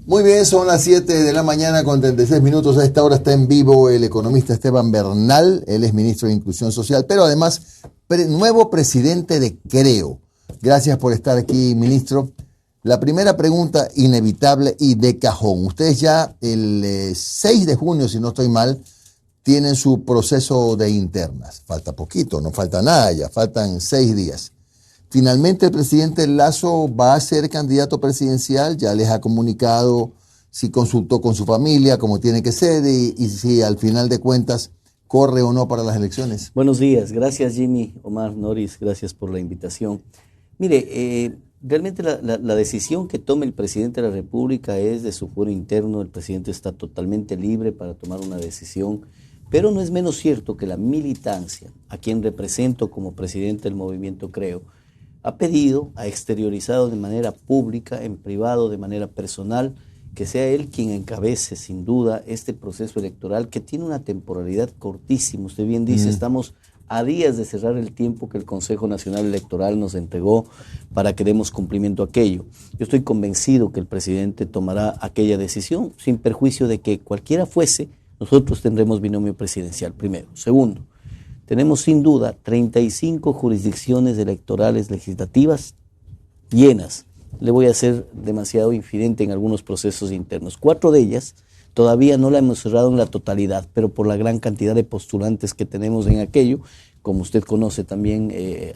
Muy bien, son las 7 de la mañana con 36 minutos. A esta hora está en vivo el economista Esteban Bernal. Él es ministro de Inclusión Social, pero además nuevo presidente de Creo. Gracias por estar aquí, ministro. La primera pregunta, inevitable y de cajón. Ustedes ya el 6 de junio, si no estoy mal, tienen su proceso de internas. Falta poquito, no falta nada ya, faltan 6 días. Finalmente el presidente Lasso va a ser candidato presidencial, ya les ha comunicado si consultó con su familia, como tiene que ser, y si al final de cuentas corre o no para las elecciones. Buenos días, gracias Jimmy, Omar, Noris, gracias por la invitación. Mire, realmente la decisión que tome el presidente de la República es de su fuero interno, el presidente está totalmente libre para tomar una decisión, pero no es menos cierto que la militancia, a quien represento como presidente del movimiento Creo, ha pedido, ha exteriorizado de manera pública, en privado, de manera personal, que sea él quien encabece sin duda este proceso electoral que tiene una temporalidad cortísima. Usted bien dice, estamos a días de cerrar el tiempo que el Consejo Nacional Electoral nos entregó para que demos cumplimiento a aquello. Yo estoy convencido que el presidente tomará aquella decisión sin perjuicio de que cualquiera fuese, nosotros tendremos binomio presidencial primero. Segundo, tenemos sin duda 35 jurisdicciones electorales legislativas llenas. Le voy a ser demasiado infidente en algunos procesos internos. 4 de ellas todavía no la hemos cerrado en la totalidad, pero por la gran cantidad de postulantes que tenemos en aquello, como usted conoce también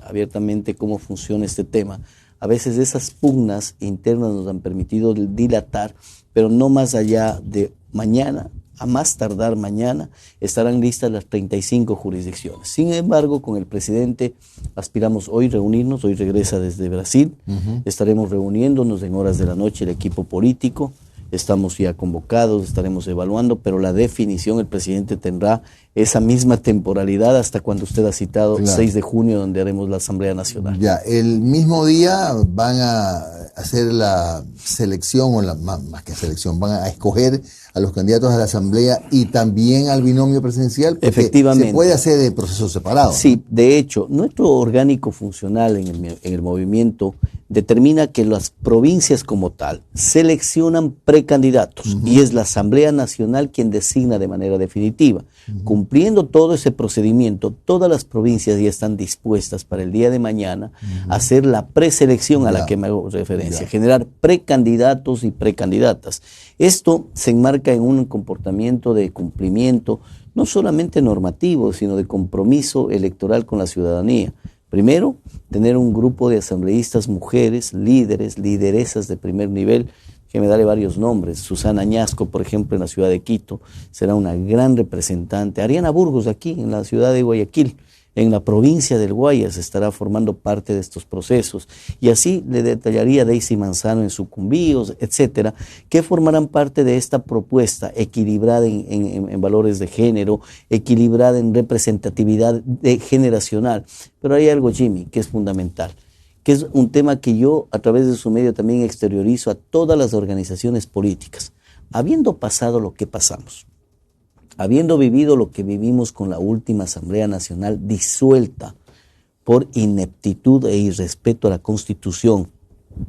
abiertamente cómo funciona este tema, a veces esas pugnas internas nos han permitido dilatar, pero no más allá de mañana. A más tardar mañana estarán listas las 35 jurisdicciones. Sin embargo, con el presidente aspiramos hoy reunirnos, hoy regresa desde Brasil, estaremos reuniéndonos en horas de la noche el equipo político, estamos ya convocados, estaremos evaluando, pero la definición el presidente tendrá esa misma temporalidad hasta cuando usted ha citado, claro. 6 de junio, donde haremos la Asamblea Nacional. Ya, el mismo día van a hacer la selección, o más que selección, van a escoger a los candidatos a la Asamblea y también al binomio presidencial. Efectivamente. Se puede hacer en procesos separados. Sí, ¿no? De hecho, nuestro orgánico funcional en el movimiento determina que las provincias como tal seleccionan precandidatos y es la Asamblea Nacional quien designa de manera definitiva. Cumpliendo todo ese procedimiento, todas las provincias ya están dispuestas para el día de mañana a hacer la preselección a la que me hago referencia, generar precandidatos y precandidatas. Esto se enmarca en un comportamiento de cumplimiento, no solamente normativo, sino de compromiso electoral con la ciudadanía. Primero, tener un grupo de asambleístas mujeres, líderes, lideresas de primer nivel, que me daré varios nombres. Susana Añasco, por ejemplo, en la ciudad de Quito, será una gran representante. Ariana Burgos, aquí, en la ciudad de Guayaquil, en la provincia del Guayas, estará formando parte de estos procesos. Y así le detallaría Daisy Manzano en Sucumbíos, etcétera, que formarán parte de esta propuesta equilibrada en valores de género, equilibrada en representatividad generacional. Pero hay algo, Jimmy, que es fundamental, que es un tema que yo a través de su medio también exteriorizo a todas las organizaciones políticas. Habiendo pasado lo que pasamos, habiendo vivido lo que vivimos con la última Asamblea Nacional disuelta por ineptitud e irrespeto a la Constitución,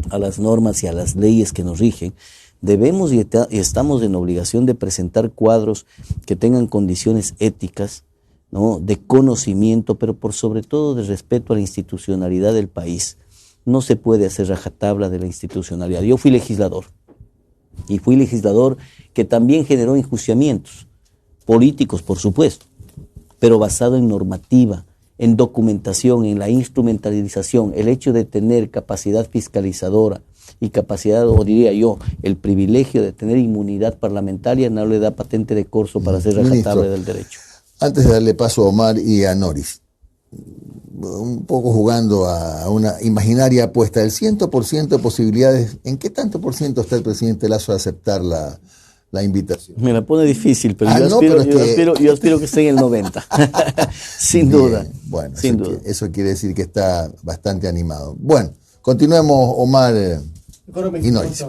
a las normas y a las leyes que nos rigen, debemos y estamos en obligación de presentar cuadros que tengan condiciones éticas, ¿no?, de conocimiento, pero por sobre todo de respeto a la institucionalidad del país. No se puede hacer rajatabla de la institucionalidad. Yo fui legislador, y fui legislador que también generó enjuiciamientos políticos, por supuesto, pero basado en normativa, en documentación, en la instrumentalización, el hecho de tener capacidad fiscalizadora y capacidad, o diría yo, el privilegio de tener inmunidad parlamentaria no le da patente de corso para hacer rajatabla del derecho. Antes de darle paso a Omar y a Noris, un poco jugando a una imaginaria apuesta, el 100% de posibilidades, ¿en qué tanto por ciento está el presidente Lasso de aceptar la invitación? Me la pone difícil, pero yo aspiro que esté en el 90%, sin duda. Bueno, sin duda. Eso quiere decir que está bastante animado. Bueno, continuemos, Omar y Noris.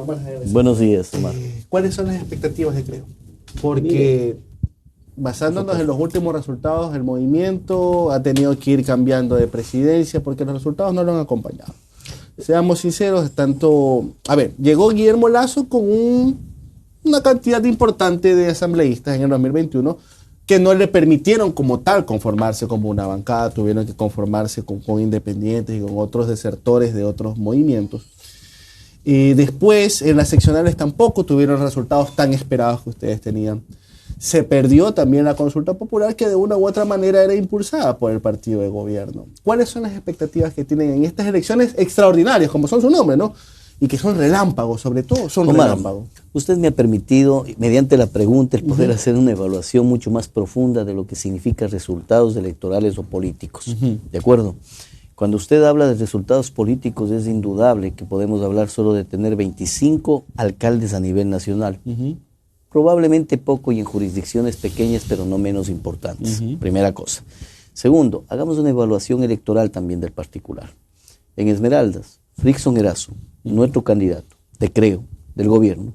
Buenos días, Omar. ¿Cuáles son las expectativas de Creo? Porque basándonos en los últimos resultados, el movimiento ha tenido que ir cambiando de presidencia porque los resultados no lo han acompañado. Seamos sinceros, llegó Guillermo Lasso con un una cantidad importante de asambleístas en el 2021 que no le permitieron como tal conformarse como una bancada, tuvieron que conformarse con independientes y con otros desertores de otros movimientos. Y después, en las seccionales tampoco tuvieron resultados tan esperados que ustedes tenían. Se perdió también la consulta popular, que de una u otra manera era impulsada por el partido de gobierno. ¿Cuáles son las expectativas que tienen en estas elecciones extraordinarias, como son su nombre, ¿no? Y que son relámpagos, sobre todo son relámpagos? Usted me ha permitido, mediante la pregunta, el poder hacer una evaluación mucho más profunda de lo que significan resultados electorales o políticos. ¿De acuerdo? Cuando usted habla de resultados políticos, es indudable que podemos hablar solo de tener 25 alcaldes a nivel nacional. Probablemente poco y en jurisdicciones pequeñas, pero no menos importantes. Primera cosa. Segundo, hagamos una evaluación electoral también del particular. En Esmeraldas, Frickson Erazo, nuestro candidato de Creo, del gobierno,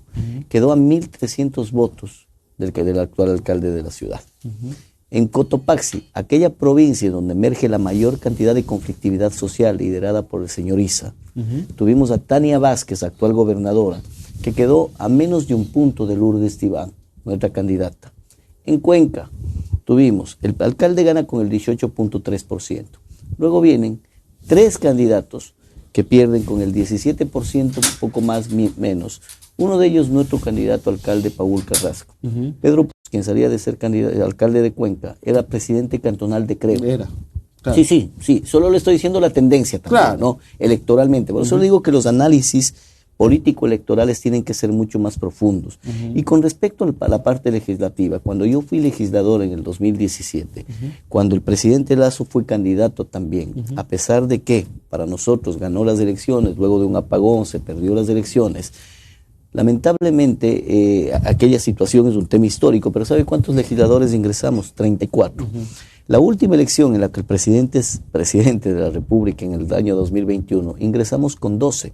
quedó a 1.300 votos del actual alcalde de la ciudad. En Cotopaxi, aquella provincia donde emerge la mayor cantidad de conflictividad social liderada por el señor Issa, tuvimos a Tania Vázquez, actual gobernadora, que quedó a menos de un punto de Lourdes Tibán, nuestra candidata. En Cuenca tuvimos, el alcalde gana con el 18.3%. Luego vienen 3 candidatos que pierden con el 17%, un poco más, menos. Uno de ellos, nuestro candidato alcalde Paul Carrasco. Pedro, quien salía de ser alcalde de Cuenca, era presidente cantonal de Creo. Claro. Sí, solo le estoy diciendo la tendencia también, claro, ¿no? Electoralmente. Por eso digo que los análisis político-electorales tienen que ser mucho más profundos. Y con respecto a la parte legislativa, cuando yo fui legislador en el 2017, cuando el presidente Lasso fue candidato también, a pesar de que para nosotros ganó las elecciones, luego de un apagón se perdió las elecciones, lamentablemente aquella situación es un tema histórico, pero ¿sabe cuántos legisladores ingresamos? 34. La última elección en la que el presidente es presidente de la República en el año 2021, ingresamos con 12.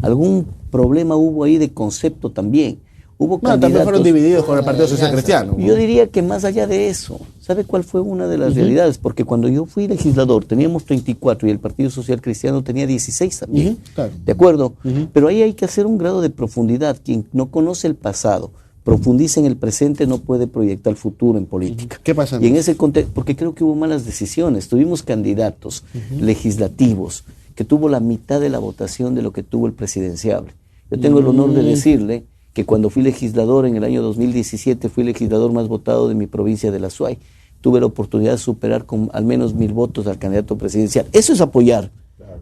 Algún problema hubo ahí de concepto también. Hubo candidatos, también fueron divididos con el Partido Social Cristiano, ¿no? Yo diría que más allá de eso, ¿sabe cuál fue una de las realidades? Porque cuando yo fui legislador teníamos 34 y el Partido Social Cristiano tenía 16 también. Claro. ¿De acuerdo? Pero ahí hay que hacer un grado de profundidad. Quien no conoce el pasado, profundiza en el presente, no puede proyectar el futuro en política. ¿Qué pasa? Y en ese contexto, porque creo que hubo malas decisiones. Tuvimos candidatos legislativos que tuvo la mitad de la votación de lo que tuvo el presidenciable. Yo tengo el honor de decirle que cuando fui legislador en el año 2017, fui legislador más votado de mi provincia de la Suay. Tuve la oportunidad de superar con al menos 1,000 votos al candidato presidencial. Eso es apoyar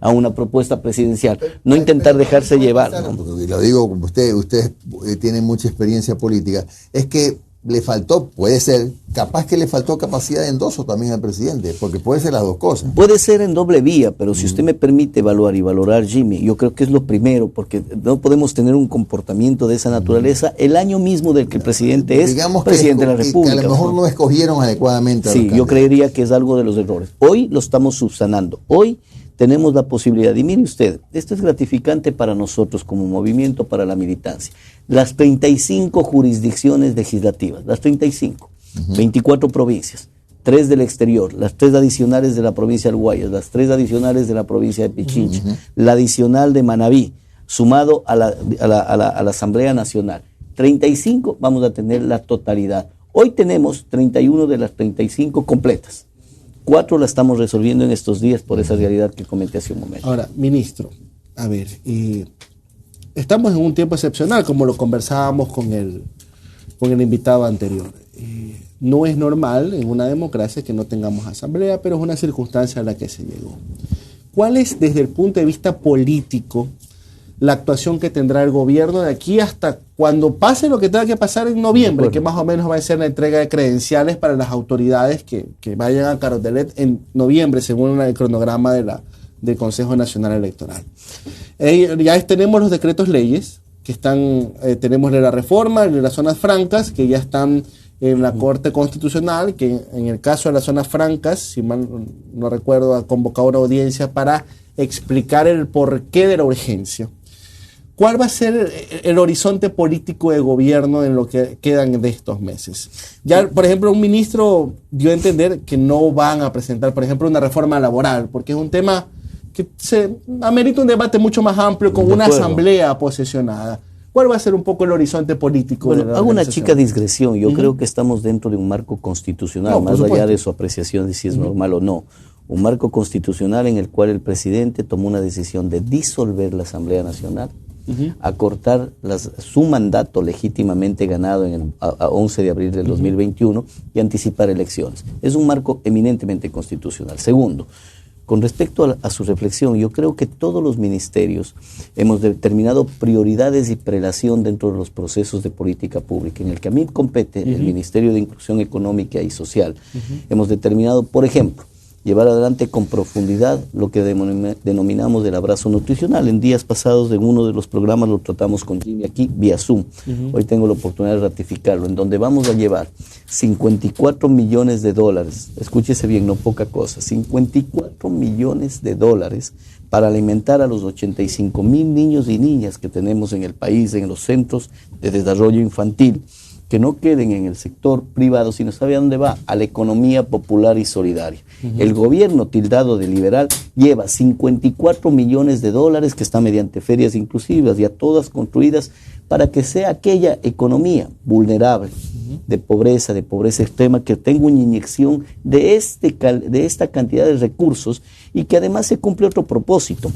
a una propuesta presidencial, no intentar dejarse llevar, ¿no? Lo digo, como usted tiene mucha experiencia política, es que le faltó, puede ser, capaz que le faltó capacidad de endoso también al presidente, porque puede ser las dos cosas. Puede ser en doble vía, pero si usted me permite evaluar y valorar, Jimmy, yo creo que es lo primero, porque no podemos tener un comportamiento de esa naturaleza el año mismo del que el presidente es presidente de la República. Que a lo mejor no escogieron adecuadamente. Sí, yo creería que es algo de los errores. Hoy lo estamos subsanando. Hoy tenemos la posibilidad, y mire usted, esto es gratificante para nosotros como movimiento, para la militancia. Las 35 jurisdicciones legislativas, las 35, 24 provincias, 3 del exterior, las 3 adicionales de la provincia del Guayas, las 3 adicionales de la provincia de Pichincha, la adicional de Manabí, sumado a la Asamblea Nacional. 35 vamos a tener la totalidad. Hoy tenemos 31 de las 35 completas. 4 la estamos resolviendo en estos días por esa realidad que comenté hace un momento. Ahora, ministro, a ver, estamos en un tiempo excepcional, como lo conversábamos con el invitado anterior. No es normal en una democracia que no tengamos asamblea, pero es una circunstancia a la que se llegó. ¿Cuál es, desde el punto de vista político, la actuación que tendrá el gobierno de aquí hasta cuando pase lo que tenga que pasar en noviembre, que más o menos va a ser la entrega de credenciales para las autoridades que vayan a Carondelet en noviembre, según el cronograma del Consejo Nacional Electoral? Tenemos los decretos leyes, que están, tenemos la reforma, de las zonas francas, que ya están en la Corte Constitucional, que en el caso de las zonas francas, si mal no recuerdo, ha convocado una audiencia para explicar el porqué de la urgencia. ¿Cuál va a ser el horizonte político de gobierno en lo que quedan de estos meses? Ya, por ejemplo, un ministro dio a entender que no van a presentar, por ejemplo, una reforma laboral, porque es un tema que se amerita un debate mucho más amplio con una asamblea posesionada. ¿Cuál va a ser un poco el horizonte político? Bueno, de la hago una organización? chica digresión. Yo creo que estamos dentro de un marco constitucional, No, por más allá supuesto. de su apreciación de si es normal o no. Un marco constitucional en el cual el presidente tomó una decisión de disolver la Asamblea Nacional, acortar su mandato legítimamente ganado a 11 de abril del 2021 y anticipar elecciones. Es un marco eminentemente constitucional. Segundo, con respecto a su reflexión, yo creo que todos los ministerios hemos determinado prioridades y prelación dentro de los procesos de política pública. En el que a mí compete el Ministerio de Inclusión Económica y Social, hemos determinado, por ejemplo, llevar adelante con profundidad lo que denominamos el abrazo nutricional. En días pasados, en uno de los programas, lo tratamos con Jimmy aquí, vía Zoom. Hoy tengo la oportunidad de ratificarlo, en donde vamos a llevar 54 millones de dólares, escúchese bien, no poca cosa, 54 millones de dólares para alimentar a los 85,000 niños y niñas que tenemos en el país, en los centros de desarrollo infantil, que no queden en el sector privado, sino ¿sabe a dónde va? A la economía popular y solidaria. El gobierno tildado de liberal lleva 54 millones de dólares que está mediante ferias inclusivas, ya todas construidas para que sea aquella economía vulnerable, de pobreza extrema, que tenga una inyección de esta cantidad de recursos y que además se cumple otro propósito,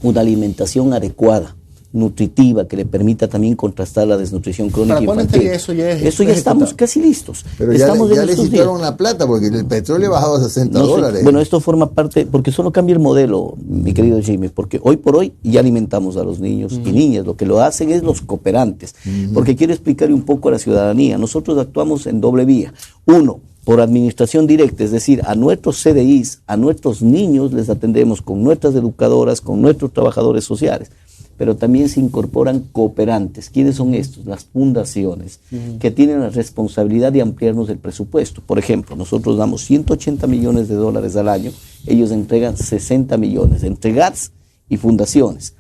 una alimentación adecuada, nutritiva, que le permita también contrastar la desnutrición crónica ¿Para cuándo infantil. estaría eso ya Estamos casi listos. Pero Estamos ya en le estos citaron días. la plata porque el petróleo ha bajado a 60 No sé, dólares. bueno, esto forma parte, porque solo cambia el modelo, mi querido Jimmy, porque hoy por hoy ya alimentamos a los niños y niñas. Lo que lo hacen es los cooperantes. Porque quiero explicarle un poco a la ciudadanía. Nosotros actuamos en doble vía. Uno, por administración directa, es decir, a nuestros CDIs, a nuestros niños les atendemos con nuestras educadoras, con nuestros trabajadores sociales. Pero también se incorporan cooperantes. ¿Quiénes son estos? Las fundaciones, que tienen la responsabilidad de ampliarnos el presupuesto. Por ejemplo, nosotros damos 180 millones de dólares al año, ellos entregan 60 millones, entre GATS y fundaciones.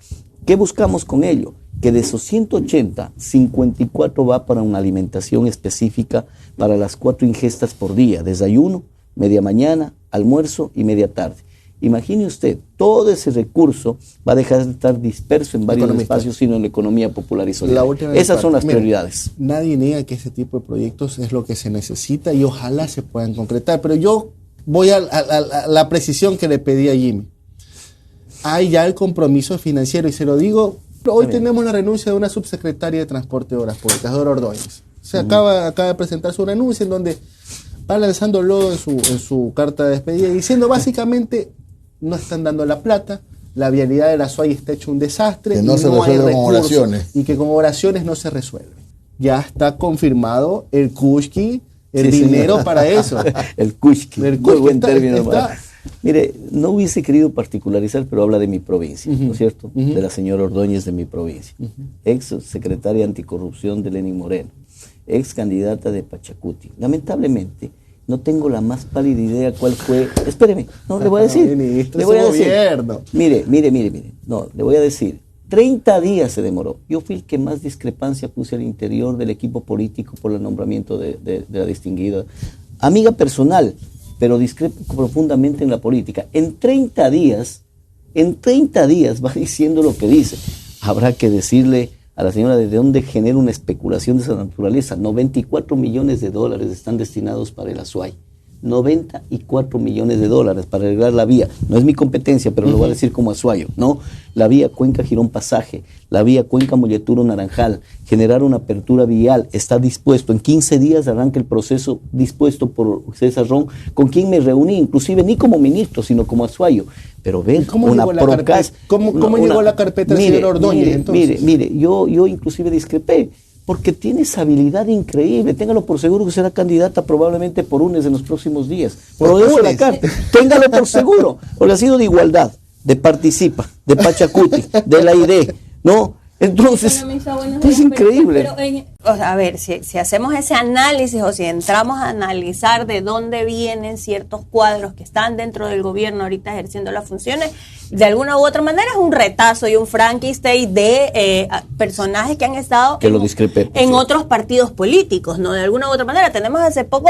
¿Qué buscamos con ello? Que de esos 180, 54 va para una alimentación específica para las 4 ingestas por día, desayuno, media mañana, almuerzo y media tarde. Imagine usted, todo ese recurso va a dejar de estar disperso en varios espacios, sino en la economía popular y solidaria. Esas son las prioridades. Nadie niega que ese tipo de proyectos es lo que se necesita y ojalá se puedan concretar, pero yo voy a la precisión que le pedí a Jimmy. Hay ya el compromiso financiero y se lo digo, hoy tenemos la renuncia de una subsecretaria de Transporte de Obras Públicas, Dora Ordóñez. Se acaba de presentar su renuncia en donde va lanzando lodo en su carta de despedida diciendo básicamente no están dando la plata, la vialidad de la SUAY está hecho un desastre, que no se resuelve con oraciones. Y que con oraciones no se resuelve. Ya está confirmado el Kushki, el dinero para eso. El Kushki, muy buen término. Está. Mire, no hubiese querido particularizar, pero habla de mi provincia, ¿no es cierto? De la señora Ordóñez de mi provincia. Ex secretaria anticorrupción de Lenín Moreno, ex candidata de Pachacuti. Lamentablemente, no tengo la más pálida idea cuál fue. Espéreme, no, le voy a decir. Le voy a decir. Mire. No, le voy a decir. 30 días se demoró. Yo fui el que más discrepancia puse al interior del equipo político por el nombramiento de la distinguida amiga personal, pero discrepo profundamente en la política. En 30 días va diciendo lo que dice. Habrá que decirle a la señora de dónde genera una especulación de esa naturaleza. 94 millones de dólares están destinados para el Azuay. 94 millones de dólares para arreglar la vía. No es mi competencia, pero lo voy a decir como azuayo, ¿no? La vía Cuenca-Girón Pasaje, la vía Cuenca-Molleturo-Naranjal, generar una apertura vial, está dispuesto. En 15 días arranca el proceso dispuesto por César Ron, con quien me reuní, inclusive ni como ministro, sino como azuayo. Pero ver ¿Cómo una llegó la carpeta? ¿Cómo llegó la carpeta del señor Ordóñez, entonces? Mire, yo inclusive discrepé, porque tiene esa habilidad increíble. Téngalo por seguro que será candidata probablemente por UNES en los próximos días. Por eso la carta. Téngalo por seguro, porque ha sido de Igualdad, de Participa, de Pachacuti, de la ID, ¿no? Entonces, es increíble. O sea, a ver, si hacemos ese análisis o si entramos a analizar de dónde vienen ciertos cuadros que están dentro del gobierno ahorita ejerciendo las funciones, de alguna u otra manera es un retazo y un Frankenstein de personajes que han estado que lo discrepé, en otros partidos políticos, ¿no? De alguna u otra manera. Tenemos hace poco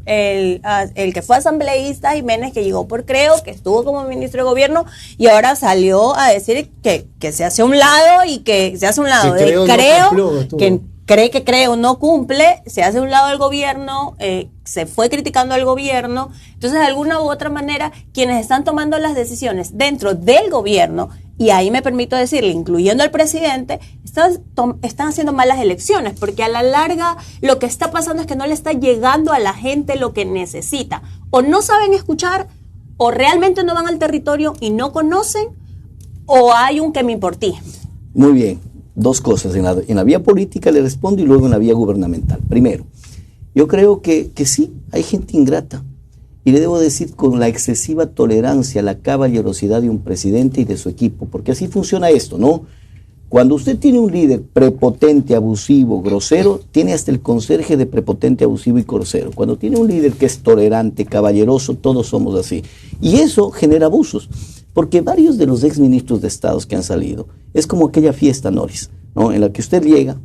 el que fue asambleísta Jiménez, que llegó por Creo, que estuvo como ministro de gobierno y ahora salió a decir que se hace a un lado y que se hace a un lado de Creo, que cree que Creo no cumple, se hace a un lado del gobierno, se fue criticando al gobierno. Entonces, de alguna u otra manera, quienes están tomando las decisiones dentro del gobierno, y ahí me permito decirle, incluyendo al presidente, están haciendo malas elecciones, porque a la larga lo que está pasando es que no le está llegando a la gente lo que necesita. O no saben escuchar, o realmente no van al territorio y no conocen, o hay un que me importé. Muy bien, dos cosas. En la vía política le respondo y luego en la vía gubernamental. Primero, yo creo que sí, hay gente ingrata. Y le debo decir con la excesiva tolerancia, la caballerosidad de un presidente y de su equipo, porque así funciona esto, ¿no? Cuando usted tiene un líder prepotente, abusivo, grosero, tiene hasta el conserje de prepotente, abusivo y grosero. Cuando tiene un líder que es tolerante, caballeroso, todos somos así. Y eso genera abusos, porque varios de los exministros de Estados que han salido, es como aquella fiesta, Noris, ¿no? En la que usted llega,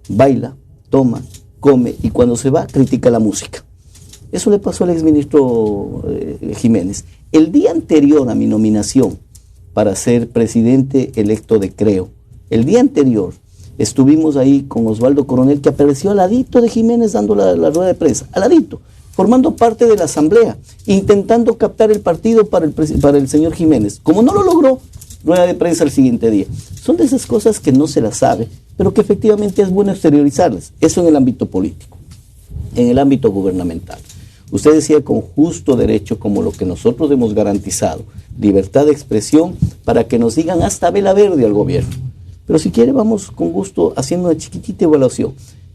baila, toma, come y cuando se va critica la música. Eso le pasó al exministro Jiménez. El día anterior a mi nominación para ser presidente electo de Creo, el día anterior estuvimos ahí con Osvaldo Coronel, que apareció al ladito de Jiménez dando la rueda de prensa, al ladito, formando parte de la asamblea, intentando captar el partido para el señor Jiménez. Como no lo logró, rueda de prensa el siguiente día. Son de esas cosas que no se las sabe, pero que efectivamente es bueno exteriorizarlas. Eso en el ámbito político. En el ámbito gubernamental, usted decía con justo derecho, como lo que nosotros hemos garantizado, libertad de expresión para que nos digan hasta vela verde al gobierno. Pero si quiere, vamos con gusto haciendo una chiquitita evaluación.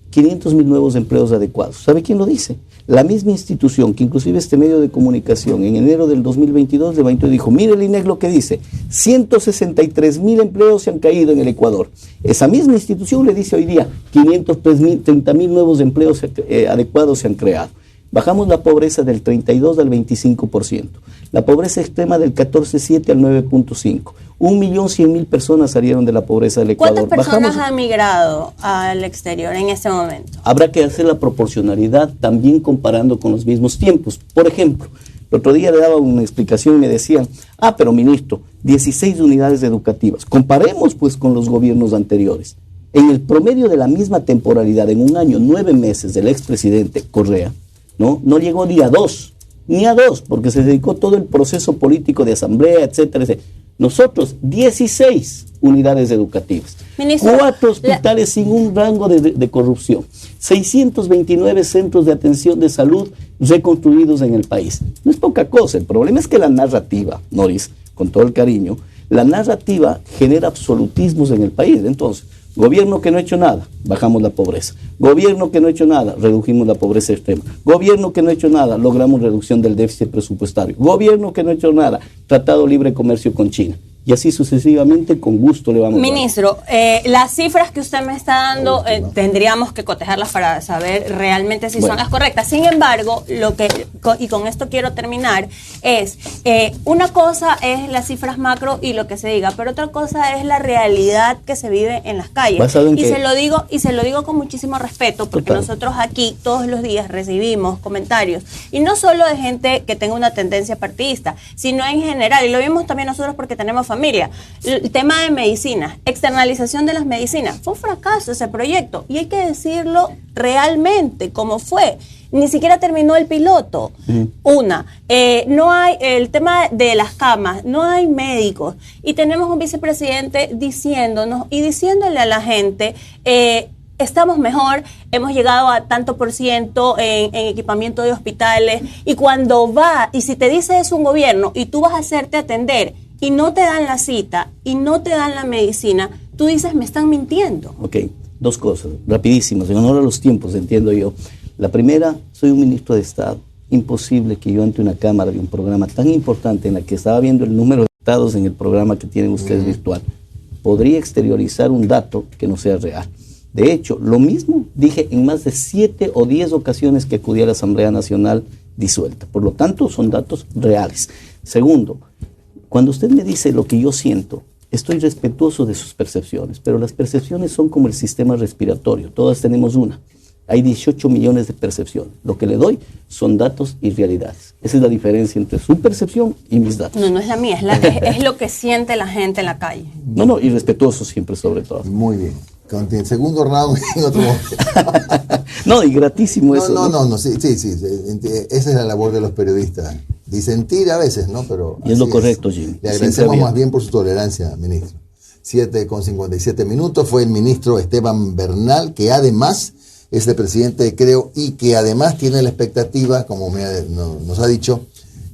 500,000 nuevos empleos adecuados. ¿Sabe quién lo dice? La misma institución que inclusive este medio de comunicación en enero del 2022 levantó y dijo, mire el INEC lo que dice, 163,000 empleos se han caído en el Ecuador. Esa misma institución le dice hoy día, 530,000 nuevos empleos adecuados se han creado. Bajamos la pobreza del 32 al 25%, la pobreza extrema del 14,7 al 9,5. 1.100.000 personas salieron de la pobreza del Ecuador. ¿Cuántas personas han migrado al exterior en este momento? Habrá que hacer la proporcionalidad también comparando con los mismos tiempos. Por ejemplo, el otro día le daba una explicación y me decían, pero ministro, 16 unidades educativas. Comparemos pues con los gobiernos anteriores. En el promedio de la misma temporalidad, en un año, 9 meses del expresidente Correa, no llegó ni a dos, porque se dedicó todo el proceso político de asamblea, etcétera, etcétera. Nosotros, 16 unidades educativas, Ministro, 4 hospitales sin un rango de corrupción, 629 centros de atención de salud reconstruidos en el país. No es poca cosa, el problema es que la narrativa, Noris, con todo el cariño, la narrativa genera absolutismos en el país. Entonces, gobierno que no ha hecho nada, bajamos la pobreza. Gobierno que no ha hecho nada, redujimos la pobreza extrema. Gobierno que no ha hecho nada, logramos reducción del déficit presupuestario. Gobierno que no ha hecho nada, tratado libre de comercio con China. Y así sucesivamente, con gusto le vamos a dar. Ministro, las cifras que usted me está dando, tendríamos que cotejarlas para saber realmente si son las correctas. Sin embargo, y con esto quiero terminar, es una cosa es las cifras macro y lo que se diga, pero otra cosa es la realidad que se vive en las calles. Se lo digo con muchísimo respeto, porque nosotros aquí todos los días recibimos comentarios, y no solo de gente que tenga una tendencia partidista, sino en general, y lo vimos también nosotros porque tenemos familia. El tema de medicina, externalización de las medicinas, fue un fracaso ese proyecto, y hay que decirlo realmente como fue. Ni siquiera terminó el piloto. No hay el tema de las camas, no hay médicos, y tenemos un vicepresidente diciéndole a la gente, estamos mejor, hemos llegado a tanto por ciento en equipamiento de hospitales, y cuando y si te dice eso un gobierno y tú vas a hacerte atender y no te dan la cita y no te dan la medicina, tú dices, me están mintiendo. Ok, dos cosas, rapidísimas, en honor a los tiempos, entiendo yo. La primera, soy un ministro de Estado. Imposible que yo ante una cámara de un programa tan importante en la que estaba viendo el número de estados en el programa que tienen ustedes virtual, podría exteriorizar un dato que no sea real. De hecho, lo mismo dije en más de 7 o 10 ocasiones que acudí a la Asamblea Nacional disuelta. Por lo tanto, son datos reales. Segundo, cuando usted me dice lo que yo siento, estoy respetuoso de sus percepciones, pero las percepciones son como el sistema respiratorio, todas tenemos una. Hay 18 millones de percepciones. Lo que le doy son datos y realidades. Esa es la diferencia entre su percepción y mis datos. No, no es la mía, es lo que siente la gente en la calle. No, y respetuoso siempre sobre todo. Muy bien. Con el segundo round en otro momento. No, y gratísimo eso. No, sí. Esa es la labor de los periodistas. Disentir a veces, ¿no? Pero y es lo correcto, Jim. Le agradecemos más bien por su tolerancia, ministro. 7:57. Fue el ministro Esteban Bernal, que además es el presidente de Creo y que además tiene la expectativa, como nos ha dicho,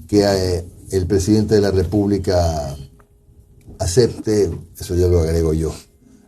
que el presidente de la República acepte, eso ya lo agrego yo,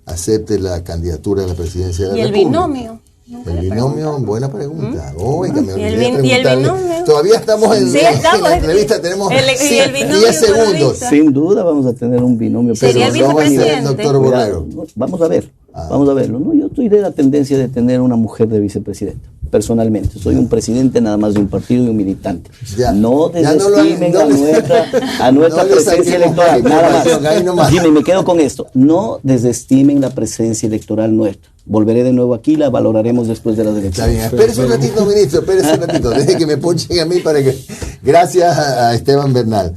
acepte la candidatura a la presidencia de la República. ¿Y el binomio? El binomio, buena pregunta. Oiga, me olvidé de ¿Y el preguntarle. binomio? Todavía estamos en, Sí, en estamos. la entrevista, tenemos ¿Y el binomio 10 segundos. economista? Sin duda vamos a tener un binomio. ¿Sería pero el no va a ser el vicepresidente? doctor Borrego. Vamos a ver, vamos a verlo. No, yo estoy de la tendencia de tener una mujer de vicepresidenta, personalmente. Soy un presidente nada más de un partido y un militante. Ya. No Ya desestimen a nuestra no le presencia saquemos electoral. Nada información, ahí nomás. más. Jimmy, me quedo con esto. No desestimen la presencia electoral nuestra. Volveré de nuevo aquí, la valoraremos después de las Está elecciones. bien, espérese un ratito, ministro, espérese un ratito, deje que me ponchen a mí para que... Gracias a Esteban Bernal.